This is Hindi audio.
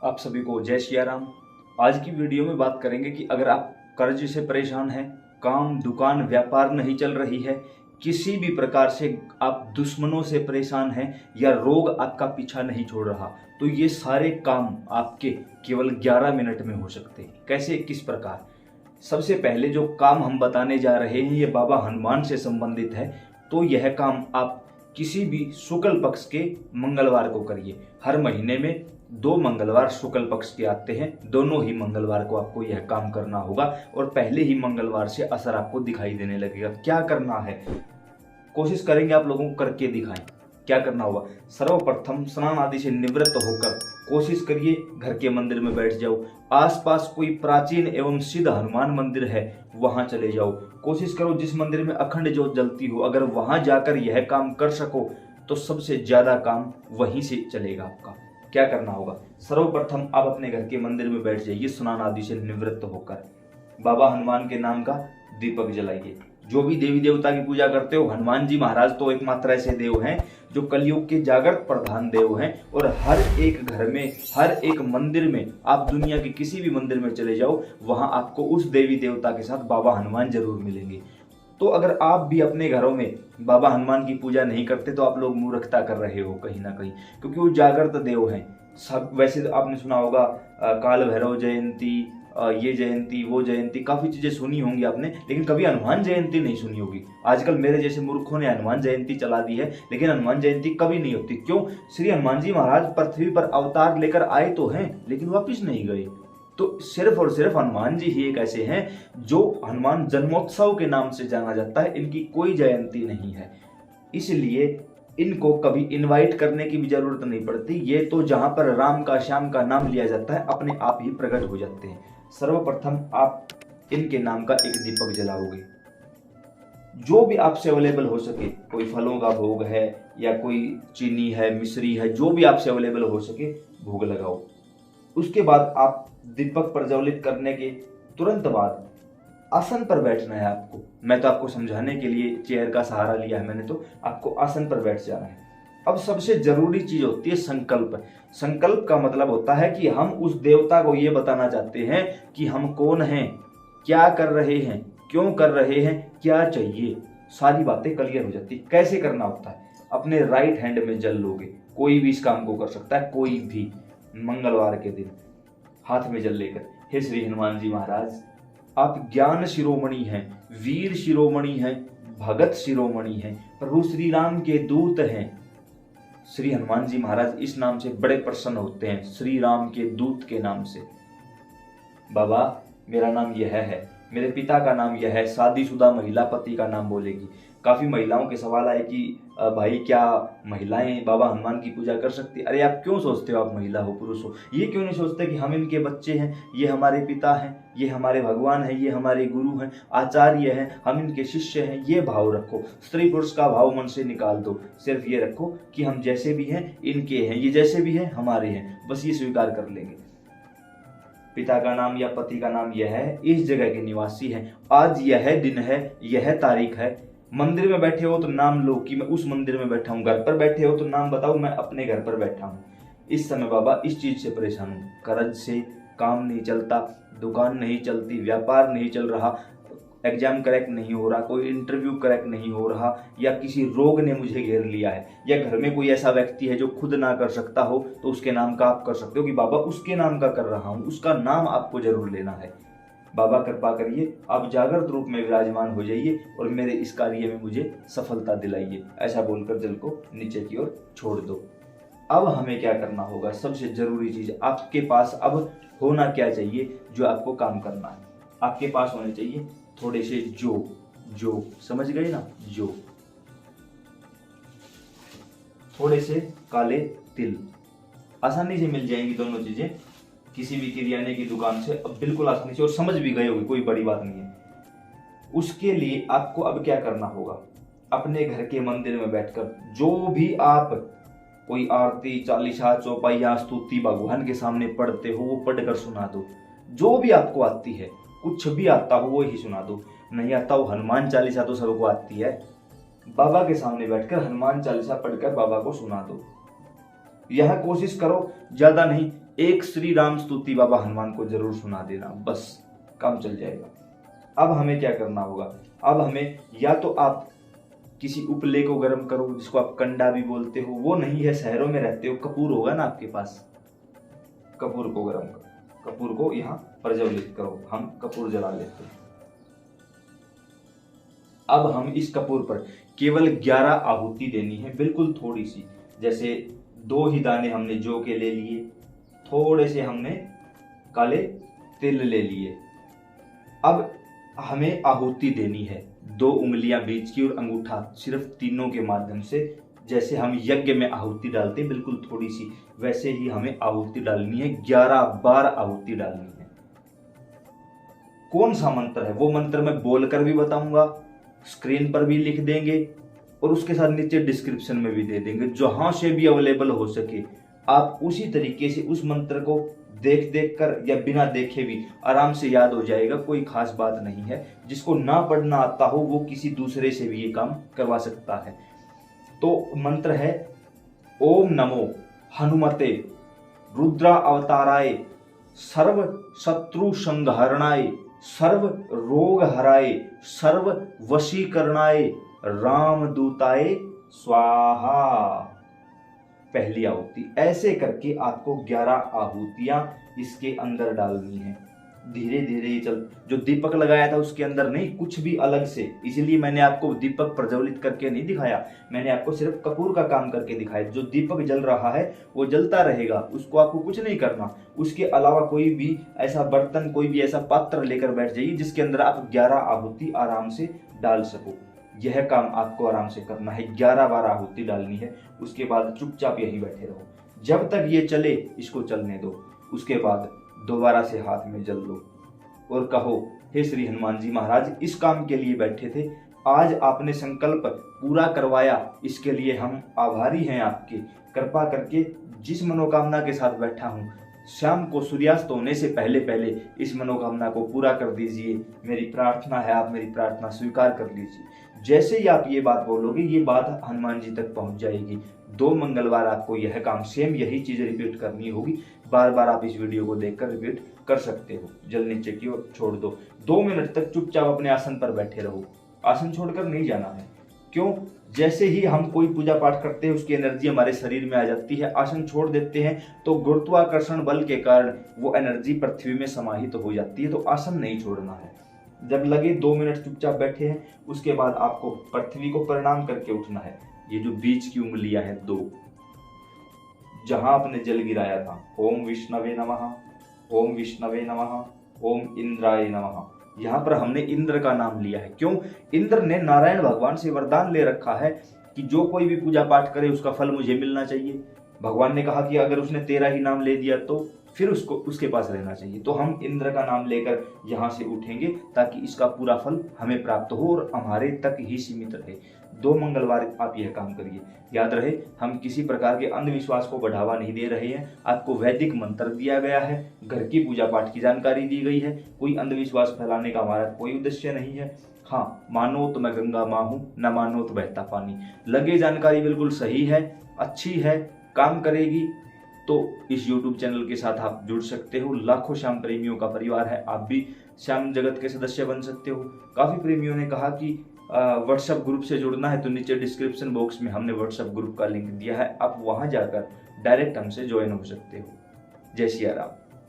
आप सभी को जय सिया राम। आज की वीडियो में बात करेंगे कि अगर आप कर्ज से परेशान हैं, काम दुकान व्यापार नहीं चल रही है, किसी भी प्रकार से आप दुश्मनों से परेशान हैं या रोग आपका पीछा नहीं छोड़ रहा, तो ये सारे काम आपके केवल 11 मिनट में हो सकते हैं। कैसे, किस प्रकार? सबसे पहले जो काम हम बताने जा रहे हैं ये बाबा हनुमान से संबंधित है। तो यह काम आप किसी भी शुक्ल पक्ष के मंगलवार को करिए। हर महीने में 2 मंगलवार शुक्ल पक्ष के आते हैं, दोनों ही मंगलवार को आपको यह काम करना होगा और पहले ही मंगलवार से असर आपको दिखाई देने लगेगा। क्या करना है, कोशिश करेंगे आप लोगों को करके दिखाएं। क्या करना होगा, सर्वप्रथम स्नान आदि से निवृत्त होकर कोशिश करिए घर के मंदिर में बैठ जाओ। आसपास कोई प्राचीन एवं सिद्ध हनुमान मंदिर है वहां चले जाओ। कोशिश करो जिस मंदिर में अखंड ज्योत जलती हो, अगर वहां जाकर यह काम कर सको तो सबसे ज्यादा काम वहीं से चलेगा आपका। क्या करना होगा, सर्वप्रथम आप अपने घर के मंदिर में बैठ जाइए, स्नान आदि से निवृत्त होकर बाबा हनुमान के नाम का दीपक जलाइए। जो भी देवी देवता की पूजा करते हो, हनुमान जी महाराज तो एकमात्र ऐसे देव हैं जो कलयुग के जागृत प्रधान देव हैं और हर एक घर में, हर एक मंदिर में, आप दुनिया के किसी भी मंदिर में चले जाओ, वहां आपको उस देवी देवता के साथ बाबा हनुमान जरूर मिलेंगे। तो अगर आप भी अपने घरों में बाबा हनुमान की पूजा नहीं करते तो आप लोग मूर्खता कर रहे हो कहीं ना कहीं, क्योंकि वो जागृत देव हैं। सब वैसे तो आपने सुना होगा काल भैरव जयंती, ये जयंती, वो जयंती, काफी चीजें सुनी होंगी आपने, लेकिन कभी हनुमान जयंती नहीं सुनी होगी। आजकल मेरे जैसे मूर्खों ने हनुमान जयंती चला दी है, लेकिन हनुमान जयंती कभी नहीं होती। क्यों? श्री हनुमान जी महाराज पृथ्वी पर अवतार लेकर आए तो हैं, लेकिन वापिस नहीं गए। तो सिर्फ और सिर्फ हनुमान जी ही एक ऐसे हैं जो हनुमान जन्मोत्सव के नाम से जाना जाता है, इनकी कोई जयंती नहीं है, इसलिए इनको कभी इनवाइट करने की भी जरूरत नहीं पड़ती। ये तो जहां पर राम का, श्याम का नाम लिया जाता है, अपने आप ही प्रकट हो जाते हैं। सर्वप्रथम आप इनके नाम का एक दीपक जलाओगे। जो भी आपसे अवेलेबल हो सके, कोई फलों का भोग है या कोई चीनी है, मिश्री है, जो भी आपसे अवेलेबल हो सके भोग लगाओ। उसके बाद आप दीपक प्रज्वलित करने के तुरंत बाद आसन पर बैठना है आपको। मैं तो आपको समझाने के लिए चेयर का सहारा लिया है मैंने, तो आपको आसन पर बैठ जाना है। अब सबसे जरूरी चीज होती है संकल्प। संकल्प का मतलब होता है कि हम उस देवता को ये बताना चाहते हैं कि हम कौन हैं, क्या कर रहे हैं, क्यों कर रहे हैं, क्या चाहिए, सारी बातें क्लियर हो जाती है। कैसे करना होता है, अपने राइट हैंड में जल लोगे। कोई भी इस काम को कर सकता है, कोई भी मंगलवार के दिन हाथ में जल लेकर, हे श्री हनुमान जी महाराज, आप ज्ञान शिरोमणि हैं, वीर शिरोमणि हैं, भगत शिरोमणि हैं, प्रभु श्री राम के दूत हैं। श्री हनुमान जी महाराज इस नाम से बड़े प्रसन्न होते हैं, श्री राम के दूत के नाम से। बाबा मेरा नाम यह है, मेरे पिता का नाम यह है। शादीशुदा महिला पति का नाम बोलेगी। काफी महिलाओं के सवाल आए कि भाई क्या महिलाएं बाबा हनुमान की पूजा कर सकती? अरे आप क्यों सोचते हो आप महिला हो पुरुष हो? ये क्यों नहीं सोचते कि हम इनके बच्चे हैं, ये हमारे पिता हैं, ये हमारे भगवान हैं, ये हमारे गुरु हैं, आचार्य हैं, हम इनके शिष्य हैं? ये भाव रखो, स्त्री पुरुष का भाव मन से निकाल दो। सिर्फ ये रखो कि हम जैसे भी हैं इनके हैं, ये जैसे भी हैं हमारे हैं, बस ये स्वीकार कर लेंगे। पिता का नाम या पति का नाम यह है, इस जगह के निवासी हैं, आज यह दिन है, यह तारीख है। मंदिर में बैठे हो तो नाम लो कि मैं उस मंदिर में बैठा हूँ, घर पर बैठे हो तो नाम बताओ मैं अपने घर पर बैठा हूँ। इस समय बाबा इस चीज से परेशान हूँ, कर्ज से काम नहीं चलता, दुकान नहीं चलती, व्यापार नहीं चल रहा, एग्जाम करेक्ट नहीं हो रहा, कोई इंटरव्यू करेक्ट नहीं हो रहा, या किसी रोग ने मुझे घेर लिया है, या घर में कोई ऐसा व्यक्ति है जो खुद ना कर सकता हो तो उसके नाम का आप कर सकते हो कि बाबा उसके नाम का कर रहा हूं, उसका नाम आपको जरूर लेना है। बाबा कृपा करिए, आप जागृत रूप में विराजमान हो जाइए और मेरे इस कार्य में मुझे सफलता दिलाइए। ऐसा बोलकर जल को नीचे की ओर छोड़ दो। अब हमें क्या करना होगा, सबसे जरूरी चीज आपके पास अब होना क्या चाहिए, जो आपको काम करना है। आपके पास होने चाहिए थोड़े से जो समझ गए ना, जो थोड़े से काले तिल, आसानी से मिल जाएंगी दोनों चीजें किसी भी किराने की दुकान से, अब बिल्कुल आसानी से, और समझ भी गए होंगे, कोई बड़ी बात नहीं है। उसके लिए आपको अब क्या करना होगा, अपने घर के मंदिर में बैठकर जो भी आप कोई आरती, चालीसा, चौपाइया, स्तुति भगवान के सामने पढ़ते हो वो पढ़कर सुना दो। जो भी आपको आती है, कुछ भी आता हो वो ही सुना दो। नहीं आता हो हनुमान चालीसा तो सबको आती है, बाबा के सामने बैठकर हनुमान चालीसा पढ़कर बाबा को सुना दो। यह कोशिश करो, ज्यादा नहीं, एक श्री राम स्तुति बाबा हनुमान को जरूर सुना देना, बस काम चल जाएगा। अब हमें क्या करना होगा, अब हमें या तो आप किसी उपले को गर्म करो, जिसको आप कंडा भी बोलते हो, वो नहीं है शहरों में रहते हो, कपूर होगा ना आपके पास, कपूर को गर्म करो, कपूर को यहाँ प्रज्वलित करो, हम कपूर जला लेते हैं। अब हम इस कपूर पर केवल 11 आहुति देनी है, बिल्कुल थोड़ी सी, जैसे 2 ही दाने हमने जौ के ले लिए, थोड़े से हमने काले तिल ले लिए। अब हमें आहुति देनी है 2 उंगलियां बीच की और अंगूठा सिर्फ तीनों के माध्यम से, जैसे हम यज्ञ में आहुति डालते हैं बिल्कुल थोड़ी सी, वैसे ही हमें आहुति डालनी है, 11 बार आहुति डालनी है। कौन सा मंत्र है वो मंत्र मैं बोलकर भी बताऊंगा, स्क्रीन पर भी लिख देंगे और उसके साथ नीचे डिस्क्रिप्शन में भी दे देंगे, जहां से भी अवेलेबल हो सके आप उसी तरीके से उस मंत्र को देख देख कर या बिना देखे भी आराम से याद हो जाएगा, कोई खास बात नहीं है। जिसको ना पढ़ना आता हो वो किसी दूसरे से भी ये काम करवा सकता है। तो मंत्र है ओम नमो हनुमते रुद्रा अवताराय सर्व शत्रु संहरणाय सर्व रोग हराय सर्व वशीकरणाय रामदूताय स्वाहा। पहली आहुति ऐसे करके आपको 11 आहुतियां इसके अंदर डालनी है। धीरे धीरे ये चल, जो दीपक लगाया था उसके अंदर नहीं, कुछ भी अलग से, इसलिए मैंने आपको दीपक प्रज्वलित करके नहीं दिखाया, मैंने आपको सिर्फ कपूर का काम करके दिखाया। जो दीपक जल रहा है वो जलता रहेगा, उसको आपको कुछ नहीं करना। उसके अलावा कोई भी ऐसा बर्तन, कोई भी ऐसा पात्र लेकर बैठ जाइए जिसके अंदर आप 11 आहुति आराम से डाल सको। यह काम आपको आराम से करना है, 11 बार आहुति डालनी है। उसके बाद चुपचाप यहीं बैठे रहो, जब तक ये चले इसको चलने दो। उसके बाद दोबारा से हाथ में जल लो और कहो, हे श्री हनुमान जी महाराज, इस काम के लिए बैठे थे, आज आपने संकल्प पूरा करवाया, इसके लिए हम आभारी हैं आपके। कृपा करके जिस मनोकामना के साथ बैठा हूँ, शाम को सूर्यास्त होने से पहले पहले इस मनोकामना को पूरा कर दीजिए। मेरी प्रार्थना है, आप मेरी प्रार्थना स्वीकार कर लीजिए। जैसे ही आप ये बात बोलोगे, ये बात हनुमान जी तक पहुंच जाएगी। 2 मंगलवार आपको यह काम, सेम यही चीज रिपीट करनी होगी। बार बार आप इस वीडियो को देखकर रिपीट कर सकते हो। जल नीचे की ओर छोड़ दो, 2 मिनट तक चुपचाप अपने आसन पर बैठे रहो, आसन छोड़कर नहीं जाना है। क्यों? जैसे ही हम कोई पूजा पाठ करते हैं उसकी एनर्जी हमारे शरीर में आ जाती है, आसन छोड़ देते हैं तो गुरुत्वाकर्षण बल के कारण वो एनर्जी पृथ्वी में समाहित हो जाती है। तो आसन नहीं छोड़ना है। जब लगे 2 मिनट चुपचाप बैठे हैं, उसके बाद आपको पृथ्वी को प्रणाम करके उठना है। ये जो बीच की उंगलियां हैं 2, जहां आपने जल गिराया था, ओम विष्णवे नमः, ओम विष्णवे नमः, ओम इंद्राय नमः। यहाँ पर हमने इंद्र का नाम लिया है। क्यों? इंद्र ने नारायण भगवान से वरदान ले रखा है कि जो कोई भी पूजा पाठ करे उसका फल मुझे मिलना चाहिए। भगवान ने कहा कि अगर उसने तेरा ही नाम ले दिया तो फिर उसको उसके पास रहना चाहिए। तो हम इंद्र का नाम लेकर यहाँ से उठेंगे ताकि इसका पूरा फल हमें प्राप्त हो और हमारे तक ही सीमित रहे। 2 मंगलवार आप यह काम करिए। याद रहे, हम किसी प्रकार के अंधविश्वास को बढ़ावा नहीं दे रहे हैं। आपको वैदिक मंत्र दिया गया है, घर की पूजा पाठ की जानकारी दी गई है। कोई अंधविश्वास फैलाने का हमारा कोई उद्देश्य नहीं है। हाँ, मानो तो मैं गंगा माँ हूँ, न मानो तो बहता पानी। लगे जानकारी बिल्कुल सही है, अच्छी है, काम करेगी तो इस YouTube चैनल के साथ आप जुड़ सकते हो। लाखों श्याम प्रेमियों का परिवार है, आप भी श्याम जगत के सदस्य बन सकते हो। काफ़ी प्रेमियों ने कहा कि व्हाट्सएप ग्रुप से जुड़ना है, तो नीचे डिस्क्रिप्शन बॉक्स में हमने व्हाट्सएप ग्रुप का लिंक दिया है, आप वहां जाकर डायरेक्ट हमसे ज्वाइन हो सकते हो। जय सिया राम।